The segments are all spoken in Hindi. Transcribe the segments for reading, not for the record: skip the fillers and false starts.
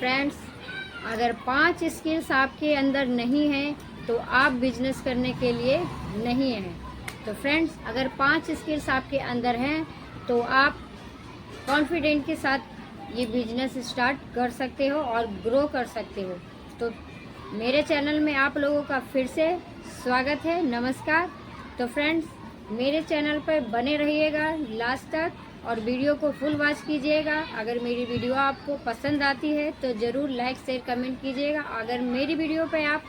फ्रेंड्स, अगर 5 स्किल्स आपके अंदर नहीं हैं तो आप बिजनेस करने के लिए नहीं हैं। तो फ्रेंड्स, अगर 5 स्किल्स आपके अंदर हैं तो आप कॉन्फिडेंट के साथ ये बिजनेस स्टार्ट कर सकते हो और ग्रो कर सकते हो। तो मेरे चैनल में आप लोगों का फिर से स्वागत है, नमस्कार। तो फ्रेंड्स, मेरे चैनल पर बने रहिएगा लास्ट तक और वीडियो को फुल वॉच कीजिएगा। अगर मेरी वीडियो आपको पसंद आती है तो ज़रूर लाइक शेयर कमेंट कीजिएगा। अगर मेरी वीडियो पे आप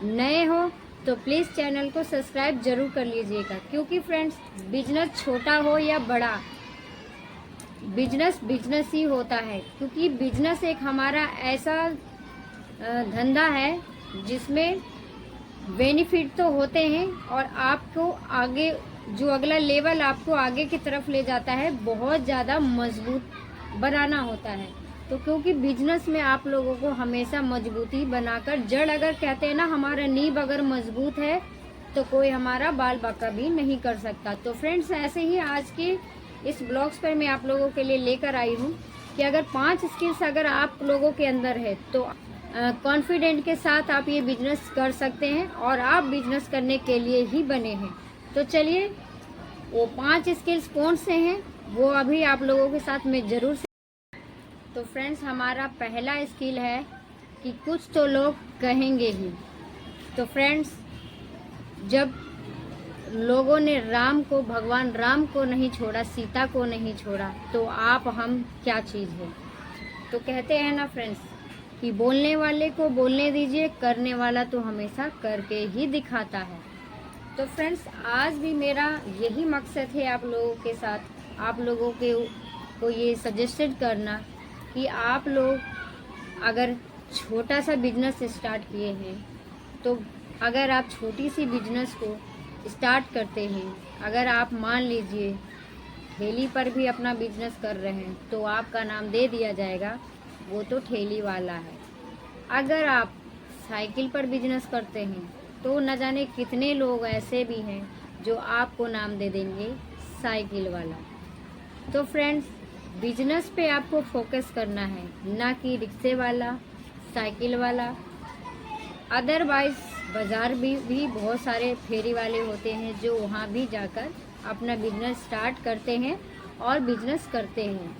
नए हो तो प्लीज़ चैनल को सब्सक्राइब ज़रूर कर लीजिएगा, क्योंकि फ्रेंड्स, बिजनेस छोटा हो या बड़ा, बिजनेस ही होता है। क्योंकि बिजनेस एक हमारा ऐसा धंधा है जिसमें बेनिफिट तो होते हैं और आपको आगे जो अगला लेवल आपको आगे की तरफ ले जाता है बहुत ज़्यादा मजबूत बनाना होता है। तो क्योंकि बिजनेस में आप लोगों को हमेशा मजबूती बनाकर, जड़ अगर कहते हैं ना, हमारा नींव अगर मजबूत है तो कोई हमारा बाल बाका भी नहीं कर सकता। तो फ्रेंड्स, ऐसे ही आज के इस ब्लॉग्स पर मैं आप लोगों के लिए लेकर आई हूँ कि अगर 5 स्किल्स अगर आप लोगों के अंदर है तो कॉन्फिडेंट के साथ आप ये बिजनेस कर सकते हैं और आप बिजनेस करने के लिए ही बने हैं। तो चलिए, वो 5 स्किल्स कौन से हैं वो अभी आप लोगों के साथ मैं ज़रूर। तो फ्रेंड्स, हमारा पहला स्किल है कि कुछ तो लोग कहेंगे ही। तो फ्रेंड्स, जब लोगों ने भगवान राम को नहीं छोड़ा, सीता को नहीं छोड़ा, तो आप हम क्या चीज़ है। तो कहते हैं ना फ्रेंड्स कि बोलने वाले को बोलने दीजिए, करने वाला तो हमेशा करके ही दिखाता है। तो फ्रेंड्स, आज भी मेरा यही मकसद है आप लोगों के साथ, आप लोगों को ये सजेस्टेड करना कि आप लोग अगर छोटा सा बिजनेस स्टार्ट किए हैं तो अगर आप छोटी सी बिजनेस को स्टार्ट करते हैं, अगर आप मान लीजिए ठेली पर भी अपना बिजनेस कर रहे हैं तो आपका नाम दे दिया जाएगा, वो तो ठेली वाला है। अगर आप साइकिल पर बिजनेस करते हैं तो न जाने कितने लोग ऐसे भी हैं जो आपको नाम दे देंगे साइकिल वाला। तो फ्रेंड्स, बिजनेस पे आपको फोकस करना है, ना कि रिक्शे वाला, साइकिल वाला। अदरवाइज बाज़ार भी बहुत सारे फेरी वाले होते हैं जो वहाँ भी जाकर अपना बिजनेस स्टार्ट करते हैं और बिजनेस करते हैं।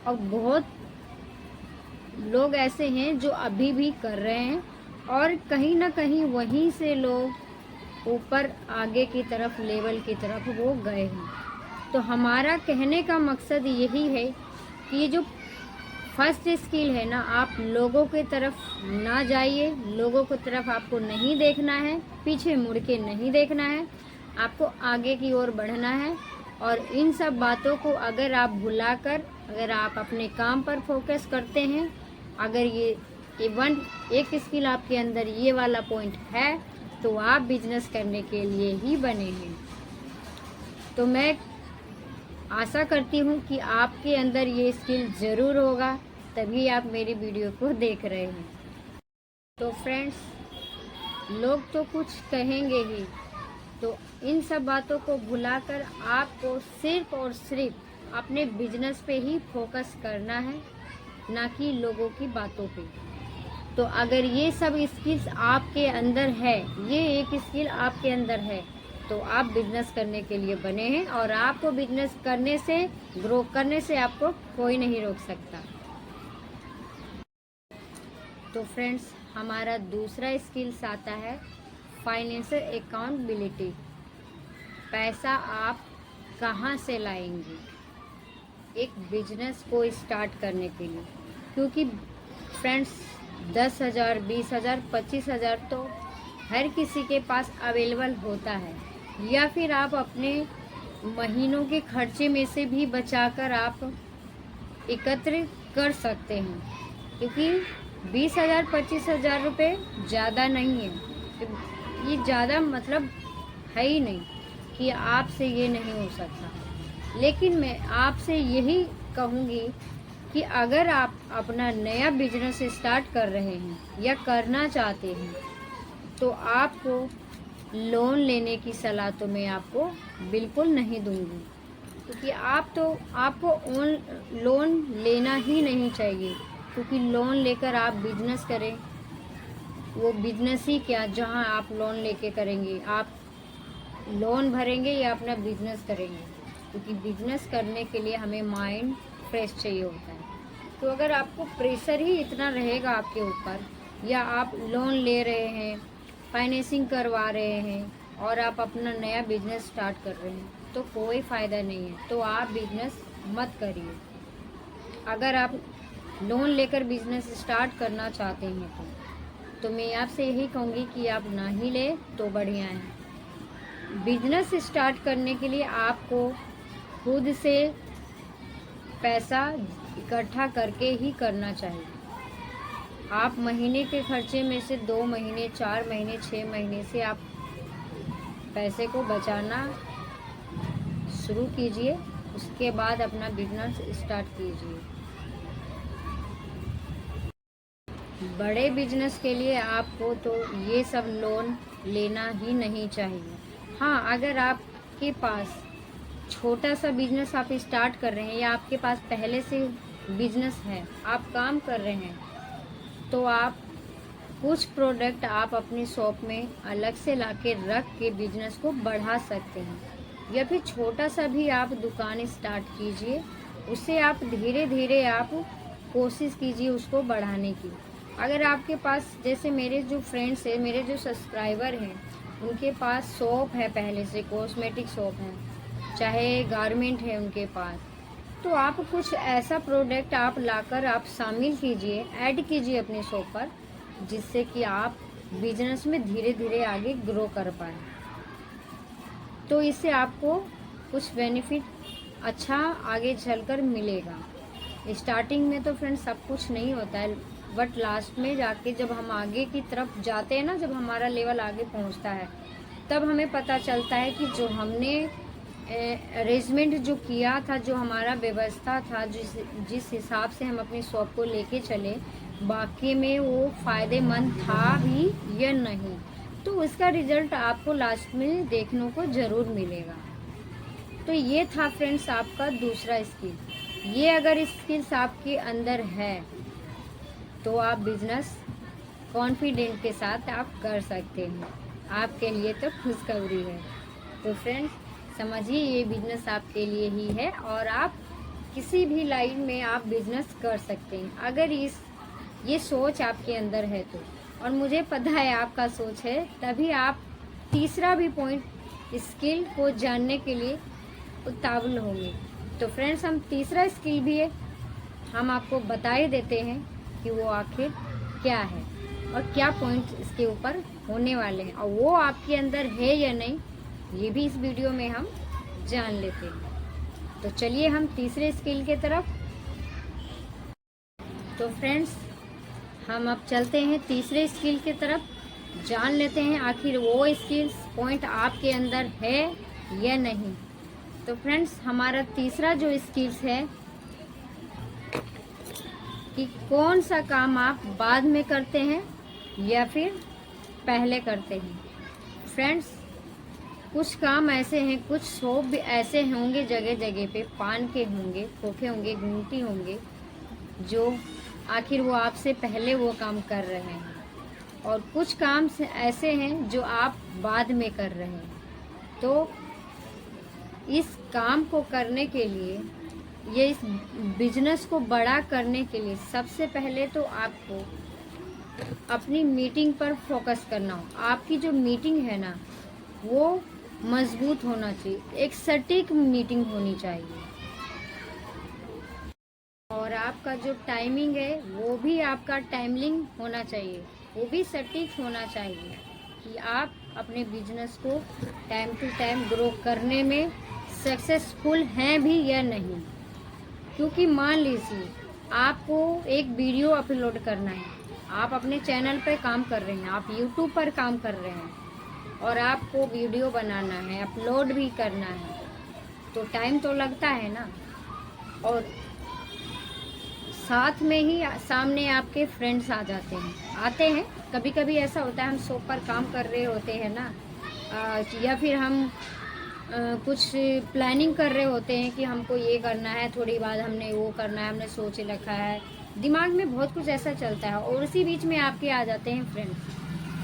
और बहुत लोग ऐसे हैं जो अभी भी कर रहे हैं और कहीं ना कहीं वहीं से लोग ऊपर आगे की तरफ, लेवल की तरफ वो गए हैं। तो हमारा कहने का मकसद यही है कि ये जो फर्स्ट स्किल है ना, आप लोगों की तरफ ना जाइए, लोगों की तरफ आपको नहीं देखना है, पीछे मुड़ के नहीं देखना है, आपको आगे की ओर बढ़ना है। और इन सब बातों को अगर आप भुलाकर अगर आप अपने काम पर फोकस करते हैं, अगर ये एक स्किल आपके अंदर ये वाला पॉइंट है तो आप बिजनेस करने के लिए ही बने हैं। तो मैं आशा करती हूँ कि आपके अंदर ये स्किल ज़रूर होगा, तभी आप मेरी वीडियो को देख रहे हैं। तो फ्रेंड्स, लोग तो कुछ कहेंगे ही, तो इन सब बातों को भुलाकर आपको सिर्फ और सिर्फ अपने बिजनेस पे ही फोकस करना है, ना कि लोगों की बातों पे। तो अगर ये सब स्किल्स आपके अंदर है, ये एक स्किल आपके अंदर है, तो आप बिजनेस करने के लिए बने हैं और आपको बिजनेस करने से, ग्रो करने से आपको कोई नहीं रोक सकता। तो फ्रेंड्स, हमारा दूसरा स्किल्स आता है फाइनेंशियल अकाउंटेबिलिटी। पैसा आप कहाँ से लाएंगे एक बिजनेस को स्टार्ट करने के लिए। क्योंकि फ्रेंड्स, 10,000, 20,000, 25,000 तो हर किसी के पास अवेलेबल होता है, या फिर आप अपने महीनों के खर्चे में से भी बचाकर आप एकत्र कर सकते हैं। क्योंकि 20,000, 25,000 रुपये ज़्यादा नहीं है, ये ज़्यादा मतलब है ही नहीं कि आपसे ये नहीं हो सकता। लेकिन मैं आपसे यही कहूँगी कि अगर आप अपना नया बिजनेस स्टार्ट कर रहे हैं या करना चाहते हैं तो आपको लोन लेने की सलाह तो मैं आपको बिल्कुल नहीं दूंगी। क्योंकि आपको लोन लेना ही नहीं चाहिए। क्योंकि लोन लेकर आप बिजनेस करें, वो बिजनेस ही क्या जहां आप लोन लेके करेंगे, आप लोन भरेंगे या अपना बिजनेस करेंगे, क्योंकि बिजनेस करने के लिए हमें माइंड फ्रेश चाहिए होता है। तो अगर आपको प्रेशर ही इतना रहेगा आपके ऊपर, या आप लोन ले रहे हैं, फाइनेंसिंग करवा रहे हैं और आप अपना नया बिजनेस स्टार्ट कर रहे हैं, तो कोई फ़ायदा नहीं है। तो आप बिजनेस मत करिए। अगर आप लोन लेकर बिजनेस स्टार्ट करना चाहते हैं तो मैं आपसे यही कहूँगी कि आप ना ही ले तो बढ़िया है। बिजनेस स्टार्ट करने के लिए आपको खुद से पैसा इकट्ठा करके ही करना चाहिए। आप महीने के खर्चे में से 2 महीने, 4 महीने, 6 महीने से आप पैसे को बचाना शुरू कीजिए, उसके बाद अपना बिजनेस स्टार्ट कीजिए। बड़े बिजनेस के लिए आपको तो ये सब लोन लेना ही नहीं चाहिए। हाँ, अगर आपके पास छोटा सा बिजनेस आप स्टार्ट कर रहे हैं या आपके पास पहले से बिजनेस है, आप काम कर रहे हैं, तो आप कुछ प्रोडक्ट आप अपनी शॉप में अलग से लाके रख के बिजनेस को बढ़ा सकते हैं, या फिर छोटा सा भी आप दुकान स्टार्ट कीजिए। उससे आप धीरे धीरे आप कोशिश कीजिए उसको बढ़ाने की। अगर आपके पास, जैसे मेरे जो फ्रेंड्स हैं, मेरे जो सब्सक्राइबर हैं, उनके पास शॉप है, पहले से कॉस्मेटिक शॉप है, चाहे गारमेंट है उनके पास, तो आप कुछ ऐसा प्रोडक्ट आप लाकर आप शामिल कीजिए, ऐड कीजिए अपने शॉप पर, जिससे कि आप बिजनेस में धीरे धीरे आगे ग्रो कर पाए। तो इससे आपको कुछ बेनिफिट अच्छा आगे चलकर मिलेगा। स्टार्टिंग में तो फ्रेंड्स सब कुछ नहीं होता है, बट लास्ट में जाके जब हम आगे की तरफ जाते हैं ना, जब हमारा लेवल आगे पहुंचता है, तब हमें पता चलता है कि जो हमने अरेंजमेंट जो किया था, जो हमारा व्यवस्था था, जिस हिसाब से हम अपनी शॉप को लेके चले, बाकी में वो फ़ायदेमंद था भी या नहीं, तो उसका रिजल्ट आपको लास्ट में देखने को ज़रूर मिलेगा। तो ये था फ्रेंड्स आपका दूसरा स्किल। ये अगर स्किल्स आपके अंदर है तो आप बिजनेस कॉन्फिडेंट के साथ आप कर सकते हैं। आपके लिए तो खुशखबरी है। तो फ्रेंड्स समझिए, ये बिजनेस आपके लिए ही है और आप किसी भी लाइन में आप बिजनेस कर सकते हैं, अगर ये सोच आपके अंदर है तो। और मुझे पता है आपका सोच है, तभी आप तीसरा भी पॉइंट, स्किल को जानने के लिए उतावल होंगे। तो फ्रेंड्स, हम तीसरा स्किल भी है, हम आपको बता ही देते हैं कि वो आखिर क्या है और क्या पॉइंट इसके ऊपर होने वाले हैं, और वो आपके अंदर है या नहीं, ये भी इस वीडियो में हम जान लेते हैं। तो चलिए हम तीसरे स्किल के तरफ। तो फ्रेंड्स, हम अब चलते हैं तीसरे स्किल की तरफ, जान लेते हैं आखिर वो स्किल्स पॉइंट आपके अंदर है या नहीं। तो फ्रेंड्स, हमारा तीसरा जो स्किल्स है कि कौन सा काम आप बाद में करते हैं या फिर पहले करते हैं। फ्रेंड्स, कुछ काम ऐसे हैं, कुछ शॉप भी ऐसे होंगे जगह जगह पे, पान के होंगे, खोखे होंगे, घूमती होंगे, जो आखिर वो आपसे पहले वो काम कर रहे हैं, और कुछ काम ऐसे हैं जो आप बाद में कर रहे हैं। तो इस काम को करने के लिए, ये इस बिजनेस को बड़ा करने के लिए, सबसे पहले तो आपको अपनी मीटिंग पर फोकस करना हो। आपकी जो मीटिंग है ना, वो मजबूत होना चाहिए, एक सटीक मीटिंग होनी चाहिए, और आपका जो टाइमिंग है वो भी आपका टाइमलिंग होना चाहिए, वो भी सटीक होना चाहिए कि आप अपने बिजनेस को टाइम टू टाइम ग्रो करने में सक्सेसफुल हैं भी या नहीं। क्योंकि मान लीजिए आपको एक वीडियो अपलोड करना है, आप अपने चैनल पर काम कर रहे हैं, आप यूट्यूब पर काम कर रहे हैं, और आपको वीडियो बनाना है, अपलोड भी करना है, तो टाइम तो लगता है ना। और साथ में ही सामने आपके फ्रेंड्स आ जाते हैं, कभी कभी ऐसा होता है, हम शॉप पर काम कर रहे होते हैं ना, या फिर हम कुछ प्लानिंग कर रहे होते हैं कि हमको ये करना है, थोड़ी बाद हमने वो करना है, हमने सोच रखा है, दिमाग में बहुत कुछ ऐसा चलता है और उसी बीच में आपके आ जाते हैं फ्रेंड्स।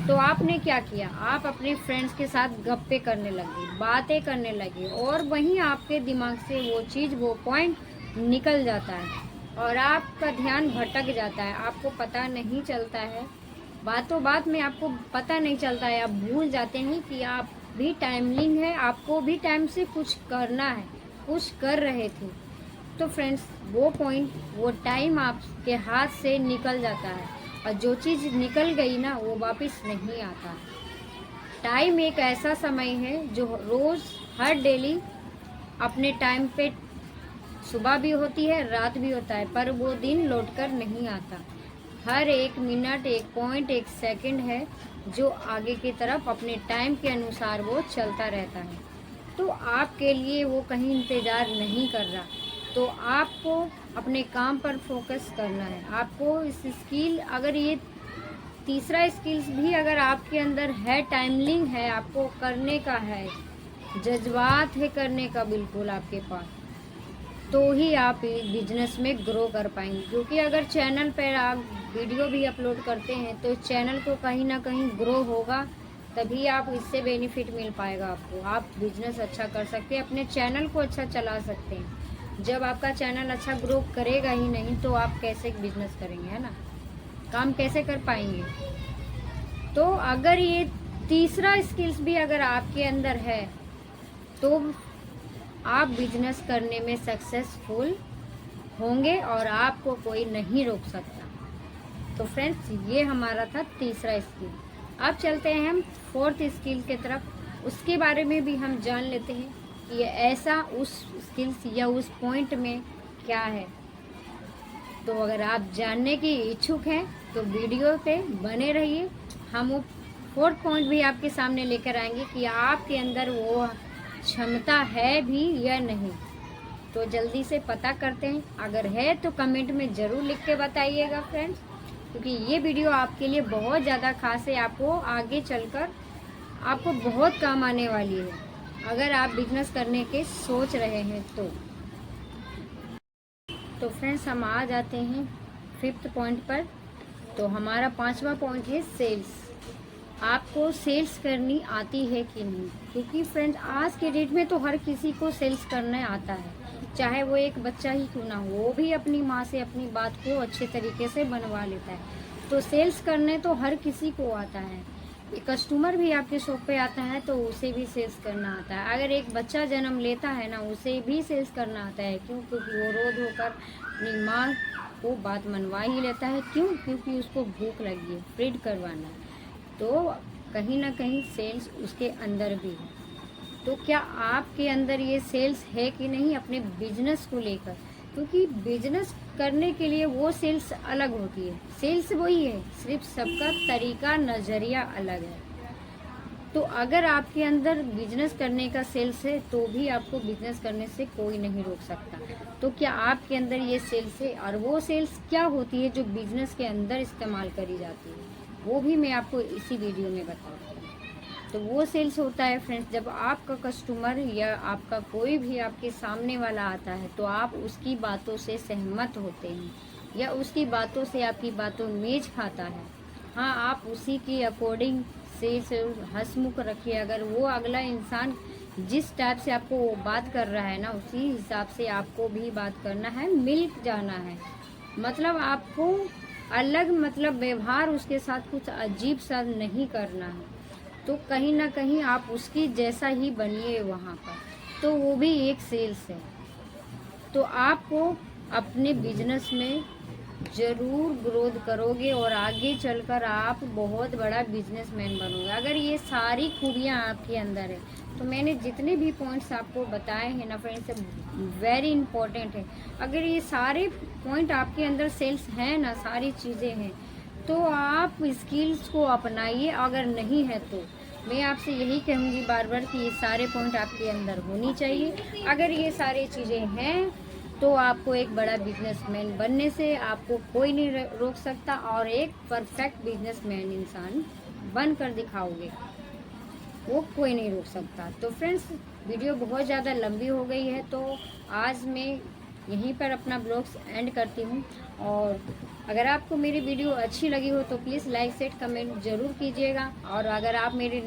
तो आपने क्या किया, आप अपने फ्रेंड्स के साथ गप्पे करने लगे, बातें करने लगे और वहीं आपके दिमाग से वो चीज़, वो पॉइंट निकल जाता है और आपका ध्यान भटक जाता है, आपको पता नहीं चलता है। बातों बात में आपको पता नहीं चलता है, आप भूल जाते हैं कि आप भी टाइमिंग है, आपको भी टाइम से कुछ करना है, कुछ कर रहे थे। तो फ्रेंड्स वो पॉइंट, वो टाइम आपके हाथ से निकल जाता है और जो चीज़ निकल गई ना वो वापस नहीं आता। टाइम एक ऐसा समय है जो रोज़ हर डेली अपने टाइम पे सुबह भी होती है, रात भी होता है, पर वो दिन लौट कर नहीं आता। हर एक मिनट, एक पॉइंट, एक सेकंड है जो आगे की तरफ अपने टाइम के अनुसार वो चलता रहता है। तो आपके लिए वो कहीं इंतज़ार नहीं कर रहा। तो आपको अपने काम पर फोकस करना है। आपको इस स्किल, अगर ये तीसरा स्किल्स भी अगर आपके अंदर है, टाइमलिंग है, आपको करने का है, जज्बात है करने का बिल्कुल आपके पास, तो ही आप बिजनेस में ग्रो कर पाएंगे। क्योंकि अगर चैनल पर आप वीडियो भी अपलोड करते हैं तो चैनल को कहीं ना कहीं ग्रो होगा, तभी आप इससे बेनिफिट मिल पाएगा आपको। आप बिजनेस अच्छा कर सकते हैं, अपने चैनल को अच्छा चला सकते हैं। जब आपका चैनल अच्छा ग्रो करेगा ही नहीं तो आप कैसे बिजनेस करेंगे, है ना, काम कैसे कर पाएंगे। तो अगर ये तीसरा स्किल्स भी अगर आपके अंदर है तो आप बिजनेस करने में सक्सेसफुल होंगे और आपको कोई नहीं रोक सकता। तो फ्रेंड्स ये हमारा था तीसरा स्किल। अब चलते हैं हम फोर्थ स्किल के तरफ। उसके बारे में भी हम जान लेते हैं कि ये ऐसा उस स्किल्स या उस पॉइंट में क्या है। तो अगर आप जानने की इच्छुक हैं तो वीडियो पे बने रहिए। हम वो फोर्थ पॉइंट भी आपके सामने लेकर आएंगे कि आपके अंदर वो क्षमता है भी या नहीं। तो जल्दी से पता करते हैं, अगर है तो कमेंट में ज़रूर लिख के बताइएगा फ्रेंड्स, क्योंकि ये वीडियो आपके लिए बहुत ज़्यादा खास है। आपको आगे चलकर आपको बहुत काम आने वाली है अगर आप बिजनेस करने के सोच रहे हैं तो फ्रेंड्स हम आ जाते हैं फिफ्थ पॉइंट पर। तो हमारा पांचवा पॉइंट है सेल्स। आपको सेल्स करनी आती है कि नहीं, क्योंकि फ्रेंड्स आज के डेट में तो हर किसी को सेल्स करना आता है, चाहे वो एक बच्चा ही क्यों ना हो, वो भी अपनी माँ से अपनी बात को अच्छे तरीके से बनवा लेता है। तो सेल्स करने तो हर किसी को आता है। एक कस्टमर भी आपके शॉप पे आता है तो उसे भी सेल्स करना आता है। अगर एक बच्चा जन्म लेता है ना, उसे भी सेल्स करना आता है। क्यों? क्योंकि वो रो धो कर अपनी माँ को बात मनवा ही लेता है। क्यों? क्योंकि उसको भूख लगी है, फीड करवाना है। तो कहीं ना कहीं सेल्स उसके अंदर भी है। तो क्या आपके अंदर ये सेल्स है कि नहीं अपने बिजनेस को लेकर? क्योंकि बिजनेस करने के लिए वो सेल्स अलग होती है, सेल्स वही है, सिर्फ सबका तरीका, नज़रिया अलग है। तो अगर आपके अंदर बिजनेस करने का सेल्स है तो भी आपको बिजनेस करने से कोई नहीं रोक सकता। तो क्या आपके अंदर ये सेल्स है? और वो सेल्स क्या होती है जो बिजनेस के अंदर इस्तेमाल करी जाती है, वो भी मैं आपको इसी वीडियो में बताऊँगी। तो वो सेल्स होता है फ्रेंड्स, जब आपका कस्टमर या आपका कोई भी आपके सामने वाला आता है तो आप उसकी बातों से सहमत होते हैं या उसकी बातों से आपकी बातों मेज खाता है। हाँ, आप उसी के अकॉर्डिंग से हंसमुख रखिए। अगर वो अगला इंसान जिस टाइप से आपको वो बात कर रहा है ना, उसी हिसाब से आपको भी बात करना है, मिल जाना है। मतलब आपको अलग, मतलब व्यवहार उसके साथ कुछ अजीब सा नहीं करना है। तो कहीं ना कहीं आप उसकी जैसा ही बनिए वहाँ पर, तो वो भी एक सेल्स है। तो आपको अपने बिजनेस में ज़रूर ग्रोथ करोगे और आगे चलकर आप बहुत बड़ा बिजनेसमैन बनोगे अगर ये सारी खूबियाँ आपके अंदर है। तो मैंने जितने भी पॉइंट्स आपको बताए हैं ना फ्रेंड्स, वेरी इंपॉर्टेंट है। अगर ये सारे पॉइंट आपके अंदर सेल्स हैं ना, सारी चीज़ें हैं, तो आप स्किल्स को अपनाइए। अगर नहीं है तो मैं आपसे यही कहूँगी बार बार कि ये सारे पॉइंट आपके अंदर होनी चाहिए। अगर ये सारी चीज़ें हैं तो आपको एक बड़ा बिजनेसमैन बनने से आपको कोई नहीं रोक सकता और एक परफेक्ट बिजनेसमैन इंसान बन कर दिखाओगे, वो कोई नहीं रोक सकता। तो फ्रेंड्स वीडियो बहुत ज़्यादा लंबी हो गई है, तो आज मैं यहीं पर अपना ब्लॉग्स एंड करती हूँ। और अगर आपको मेरी वीडियो अच्छी लगी हो तो प्लीज़ लाइक शेयर कमेंट ज़रूर कीजिएगा। और अगर आप मेरे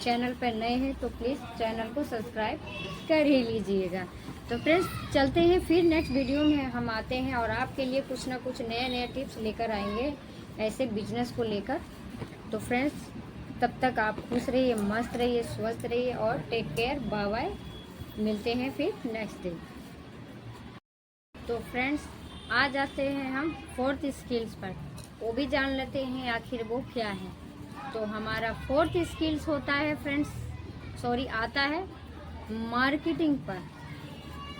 चैनल पर नए हैं तो प्लीज़ चैनल को सब्सक्राइब कर ही लीजिएगा। तो फ्रेंड्स चलते हैं, फिर नेक्स्ट वीडियो में हम आते हैं और आपके लिए कुछ ना कुछ नए नए टिप्स लेकर आएंगे ऐसे बिजनेस को लेकर। तो फ्रेंड्स तब तक आप खुश रहिए, मस्त रहिए, स्वस्थ रहिए और टेक केयर, बाय बाय। मिलते हैं फिर नेक्स्ट डे। तो फ्रेंड्स आ जाते हैं हम फोर्थ स्किल्स पर, वो भी जान लेते हैं आखिर वो क्या है। तो हमारा फोर्थ स्किल्स होता है फ्रेंड्स, आता है मार्केटिंग पर,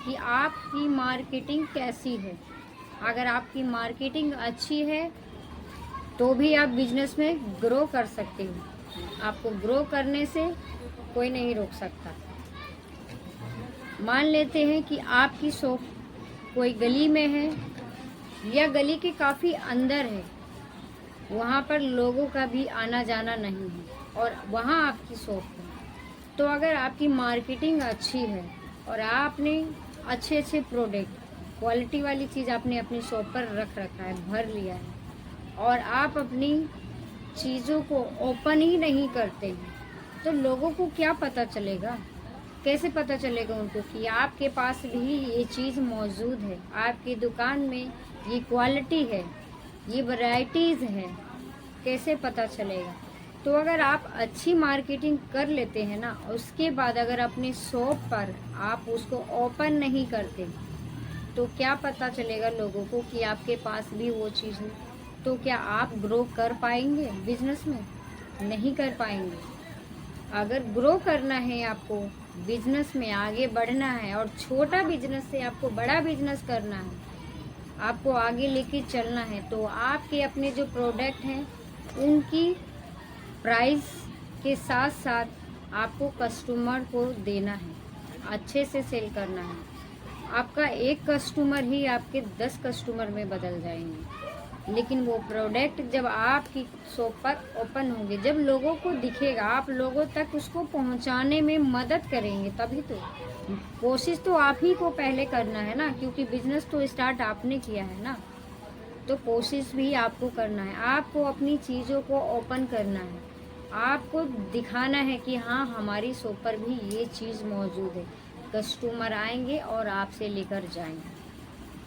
कि आपकी मार्केटिंग कैसी है। अगर आपकी मार्केटिंग अच्छी है तो भी आप बिजनेस में ग्रो कर सकते हो। आपको ग्रो करने से कोई नहीं रोक सकता। मान लेते हैं कि आपकी शॉप कोई गली में है या गली के काफ़ी अंदर है, वहाँ पर लोगों का भी आना जाना नहीं है और वहाँ आपकी शॉप है। तो अगर आपकी मार्केटिंग अच्छी है और आपने अच्छे अच्छे प्रोडक्ट, क्वालिटी वाली चीज़ आपने अपनी शॉप पर रख रखा है, भर लिया है, और आप अपनी चीज़ों को ओपन ही नहीं करते हैं, तो लोगों को क्या पता चलेगा? कैसे पता चलेगा उनको कि आपके पास भी ये चीज़ मौजूद है, आपकी दुकान में ये क्वालिटी है, ये वैरायटीज़ है? कैसे पता चलेगा? तो अगर आप अच्छी मार्केटिंग कर लेते हैं ना, उसके बाद अगर अपनी शॉप पर आप उसको ओपन नहीं करते तो क्या पता चलेगा लोगों को कि आपके पास भी वो चीज़ है? तो क्या आप ग्रो कर पाएंगे बिजनेस में? नहीं कर पाएंगे। अगर ग्रो करना है, आपको बिजनेस में आगे बढ़ना है और छोटा बिजनेस से आपको बड़ा बिजनेस करना है, आपको आगे लेके चलना है, तो आपके अपने जो प्रोडक्ट हैं उनकी प्राइस के साथ साथ आपको कस्टमर को देना है, अच्छे से सेल करना है। आपका एक कस्टमर ही आपके 10 कस्टमर में बदल जाएंगे। लेकिन वो प्रोडक्ट जब आपकी शॉप पर ओपन होंगे, जब लोगों को दिखेगा, आप लोगों तक उसको पहुंचाने में मदद करेंगे, तभी तो। कोशिश तो आप ही को पहले करना है ना, क्योंकि बिजनेस तो स्टार्ट आपने किया है ना, तो कोशिश भी आपको करना है। आपको अपनी चीज़ों को ओपन करना है, आपको दिखाना है कि हाँ हमारी शॉप पर भी ये चीज़ मौजूद है। कस्टमर आएंगे और आपसे लेकर जाएंगे,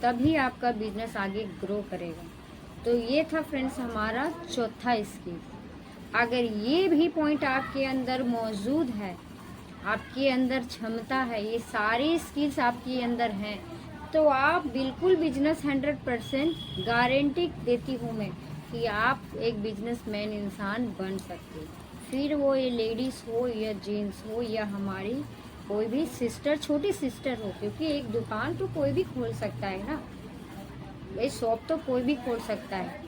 तभी आपका बिजनेस आगे ग्रो करेगा। तो ये था फ्रेंड्स हमारा चौथा स्किल। अगर ये भी पॉइंट आपके अंदर मौजूद है, आपके अंदर क्षमता है, ये सारी स्किल्स आपके अंदर हैं, तो आप बिल्कुल बिजनेस 100% गारंटी देती हूँ मैं कि आप एक बिजनेसमैन इंसान बन सकते। फिर वो ये लेडीज़ हो या जेंट्स हो या हमारी कोई भी सिस्टर, छोटी सिस्टर हो, क्योंकि एक दुकान तो कोई भी खोल सकता है ना, ये शॉप तो कोई भी खोल सकता है।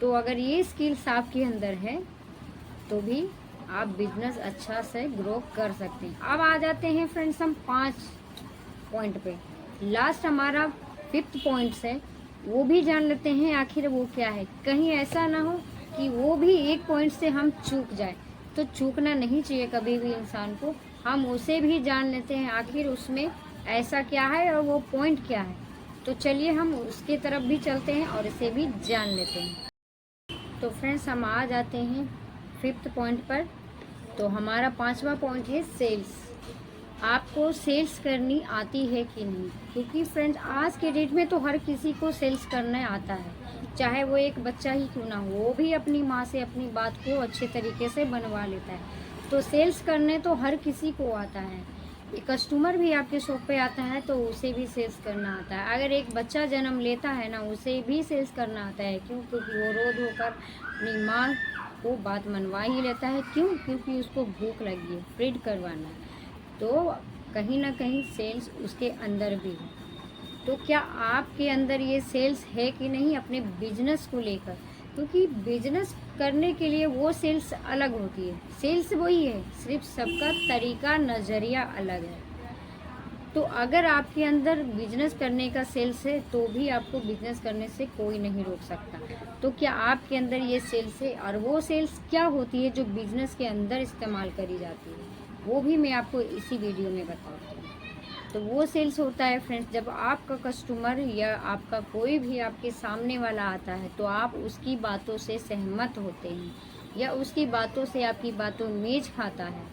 तो अगर ये स्किल्स आपके अंदर है तो भी आप बिजनेस अच्छा से ग्रो कर सकते हैं। अब आ जाते हैं फ्रेंड्स हम 5 पॉइंट पे। लास्ट हमारा 5th पॉइंट है, वो भी जान लेते हैं आखिर वो क्या है। कहीं ऐसा ना हो कि वो भी एक पॉइंट से हम चूक जाए, तो चूकना नहीं चाहिए कभी भी इंसान को। हम उसे भी जान लेते हैं आखिर उसमें ऐसा क्या है और वो पॉइंट क्या है। तो चलिए हम उसके तरफ भी चलते हैं और इसे भी जान लेते हैं। तो फ्रेंड्स हम आ जाते हैं 5th पॉइंट पर। तो हमारा 5वां पॉइंट है सेल्स। आपको सेल्स करनी आती है कि नहीं? क्योंकि फ्रेंड्स आज के डेट में तो हर किसी को सेल्स करना आता है, चाहे वो एक बच्चा ही क्यों ना हो, वो भी अपनी माँ से अपनी बात को अच्छे तरीके से बनवा लेता है। तो सेल्स करने तो हर किसी को आता है। कस्टमर भी आपके शॉप पे आता है तो उसे भी सेल्स करना आता है। अगर एक बच्चा जन्म लेता है ना, उसे भी सेल्स करना आता है। क्यों? क्योंकि वो रो धो कर अपनी माँ को बात मनवा ही लेता है। क्यों? क्योंकि उसको भूख लगी है, फीड करवाना है। तो कहीं ना कहीं सेल्स उसके अंदर भी है। तो क्या आपके अंदर ये सेल्स है कि नहीं अपने बिजनेस को लेकर? क्योंकि बिजनेस करने के लिए वो सेल्स अलग होती है, सेल्स वही है, सिर्फ सबका तरीका नज़रिया अलग है। तो अगर आपके अंदर बिजनेस करने का सेल्स है तो भी आपको बिजनेस करने से कोई नहीं रोक सकता। तो क्या आपके अंदर ये सेल्स है? और वो सेल्स क्या होती है जो बिजनेस के अंदर इस्तेमाल करी जाती है, वो भी मैं आपको इसी वीडियो में बताती हूँ। तो वो सेल्स होता है फ्रेंड्स, जब आपका कस्टमर या आपका कोई भी आपके सामने वाला आता है तो आप उसकी बातों से सहमत होते हैं या उसकी बातों से आपकी बातों मेज खाता है।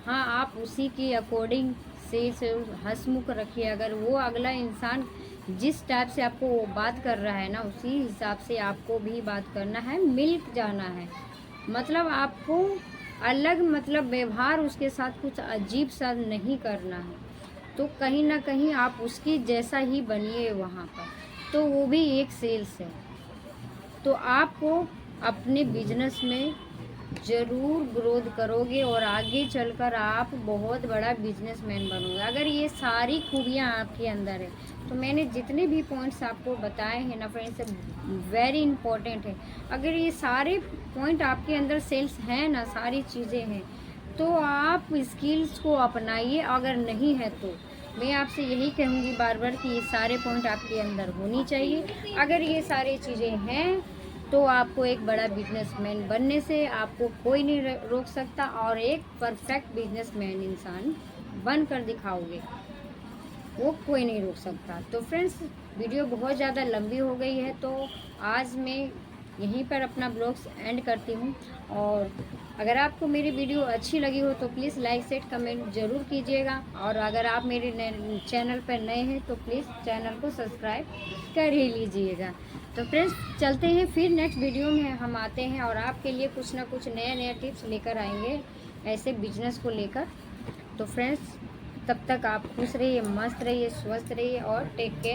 हाँ, आप उसी के अकॉर्डिंग सेल्स हंसमुख रखिए। अगर वो अगला इंसान जिस टाइप से आपको वो बात कर रहा है ना, उसी हिसाब से आपको भी बात करना है, मिल जाना है। मतलब आपको अलग मतलब व्यवहार उसके साथ कुछ अजीब सा नहीं करना है। तो कहीं ना कहीं आप उसकी जैसा ही बनिए वहाँ पर, तो वो भी एक सेल्स है। तो आपको अपने बिजनेस में ज़रूर ग्रोथ करोगे और आगे चलकर आप बहुत बड़ा बिजनेसमैन बनोगे अगर ये सारी खूबियाँ आपके अंदर है। तो मैंने जितने भी पॉइंट्स आपको बताए हैं ना फ्रेंड्स, वेरी इंपॉर्टेंट है। अगर ये सारे पॉइंट आपके अंदर सेल्स हैं ना, सारी चीज़ें हैं, तो आप स्किल्स को अपनाइए। अगर नहीं है तो मैं आपसे यही कहूँगी बार बार कि ये सारे पॉइंट आपके अंदर होनी चाहिए। अगर ये सारी चीज़ें हैं तो आपको एक बड़ा बिजनेसमैन बनने से आपको कोई नहीं रोक सकता, और एक परफेक्ट बिजनेसमैन इंसान बन कर दिखाओगे, वो कोई नहीं रोक सकता। तो फ्रेंड्स, वीडियो बहुत ज़्यादा लंबी हो गई है, तो आज मैं यहीं पर अपना ब्लॉग्स एंड करती हूँ। और अगर आपको मेरी वीडियो अच्छी लगी हो तो प्लीज़ लाइक सेट कमेंट ज़रूर कीजिएगा, और अगर आप मेरे चैनल पर नए हैं तो प्लीज़ चैनल को सब्सक्राइब कर ही लीजिएगा। तो फ्रेंड्स, चलते हैं फिर नेक्स्ट वीडियो में हम आते हैं और आपके लिए कुछ ना कुछ नया टिप्स लेकर आएंगे ऐसे बिजनेस को लेकर। तो फ्रेंड्स, तब तक आप खुश रहिए, मस्त रहिए, स्वस्थ रहिए और टेक केयर।